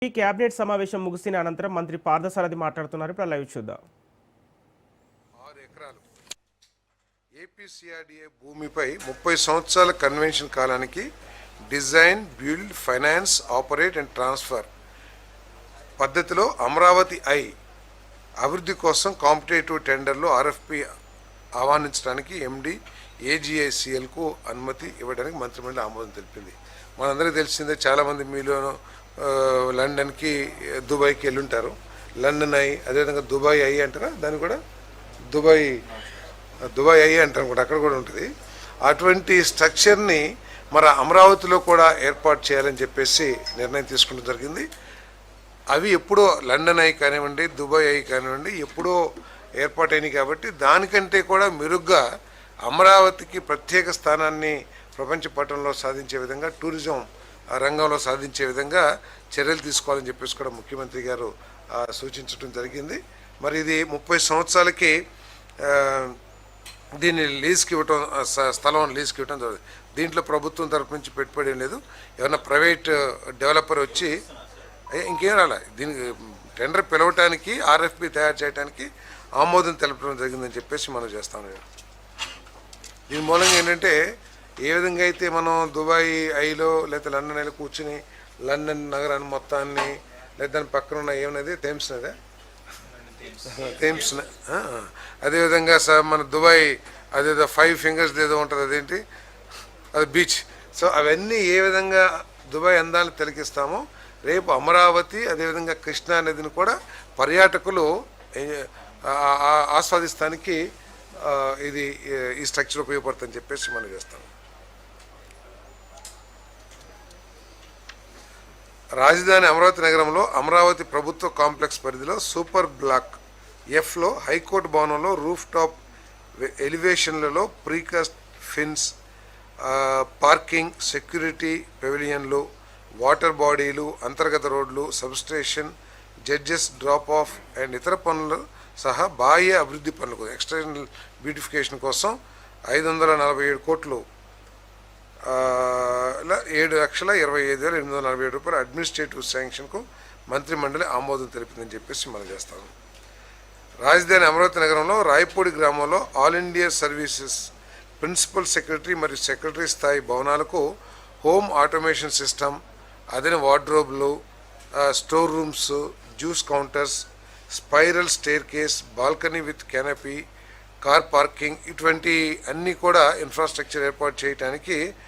ఈ కేబినెట్ సమావేశం ముగిసిన అనంతరం మంత్రి పార్థసారథి మాట్లాడుతున్నారు. ఇప్పుడు లైవ్ చూద్దాం. 6 ఎకరాలు ఏపీసీఆర్డీఏ భూమిపై 30 సంవత్సరాల కన్వెన్షన్ కాలానికి design, build, finance, operate and transfer పద్ధతిలో అమరావతి అభివృద్ధి కోసం కాంపిటేటివ్ టెండర్లో ఆర్ఎఫ్పి ఆహ్వానించడానికి ఎండి ఏజీఐసిఎల్కు అనుమతి ఇవ్వడానికి మంత్రిమండలి ఆమోదం తెలిపింది. మనందరికీ తెలిసిందే, చాలామంది మీలో లండన్కి, దుబాయ్కి వెళ్ళుంటారు. లండన్ అదేవిధంగా దుబాయ్ అంటారా, దాన్ని కూడా దుబాయ్ అంటారు కూడా, అక్కడ కూడా ఉంటుంది. అటువంటి స్ట్రక్చర్ని మన అమరావతిలో కూడా ఏర్పాటు చేయాలని చెప్పేసి నిర్ణయం తీసుకోవడం జరిగింది. అవి ఎప్పుడో లండన్ కానివ్వండి, దుబాయ్ కానివ్వండి, ఎప్పుడో ఏర్పాటైనవి కాబట్టి దానికంటే కూడా మెరుగ్గా అమరావతికి ప్రత్యేక స్థానాన్ని ప్రపంచ పటంలో సాధించే విధంగా, టూరిజం రంగంలో సాధించే విధంగా చర్యలు తీసుకోవాలని చెప్పేసి కూడా ముఖ్యమంత్రి గారు సూచించడం జరిగింది. మరి ఇది 30 సంవత్సరాలకి దీన్ని లీజ్కి ఇవ్వటం, స్థలం లీజ్కి ఇవ్వటం జరుగుతుంది. దీంట్లో ప్రభుత్వం తరపు నుంచి పెట్టుబడి లేదు. ఏమన్నా ప్రైవేట్ డెవలపర్ వచ్చి ఇంకేం రాలే, దీనికి టెండర్ పిలవటానికి, ఆర్ఎఫ్పి తయారు చేయడానికి ఆమోదం తెలపడం జరిగిందని చెప్పేసి మనం చేస్తాం. దీని మూలంగా ఏంటంటే, ఏ విధంగా అయితే మనం దుబాయ్ లేదా లండన్ కూర్చుని లండన్ నగరాన్ని మొత్తాన్ని, లేదా దాని పక్కన ఉన్న ఏమన్నది థేమ్స్ అదేవిధంగా మన దుబాయ్ అదేదో 5 ఫింగర్స్ ఏదో ఉంటుంది, అదేంటి అది బీచ్. సో అవన్నీ ఏ విధంగా దుబాయ్ అందాలను తిలకిస్తామో, రేపు అమరావతి అదేవిధంగా కృష్ణా నదిని కూడా పర్యాటకులు ఆస్వాదిస్తానికి ఇది ఈ స్ట్రక్చర్ ఉపయోగపడుతుందని చెప్పేసి మనం చేస్తాం. రాజధాని అమరావతి నగరంలో అమరావతి ప్రభుత్వ కాంప్లెక్స్ పరిధిలో సూపర్ బ్లాక్ ఎఫ్లో హైకోర్టు భవనంలో రూఫ్ టాప్ ఎలివేషన్లలో ప్రీకాస్ట్ ఫిన్స్, పార్కింగ్, సెక్యూరిటీ పెవిలియన్లు, వాటర్ బాడీలు, అంతర్గత రోడ్లు, substation, judges drop off and ఇతర పనులు సహా బాహ్య అభివృద్ధి పనులకు ఎక్స్టర్నల్ బ్యూటిఫికేషన్ కోసం 547 కోట్లు 7,25,847 రూపాయల అడ్మినిస్ట్రేటివ్ శాంక్షన్కు మంత్రిమండలి ఆమోదం తెలిపిందని చెప్పేసి మనం చేస్తాము. రాజధాని అమరావతి నగరంలో రాయపూడి గ్రామంలో all India services principal secretary మరియు సెక్రటరీ స్థాయి భవనాలకు హోమ్ ఆటోమేషన్ సిస్టమ్, అదన వార్డ్రోబ్లు, store rooms, juice counters, spiral staircase, balcony with canopy, car parking, ఇటువంటి అన్నీ కూడా ఇన్ఫ్రాస్ట్రక్చర్ ఏర్పాటు చేయడానికి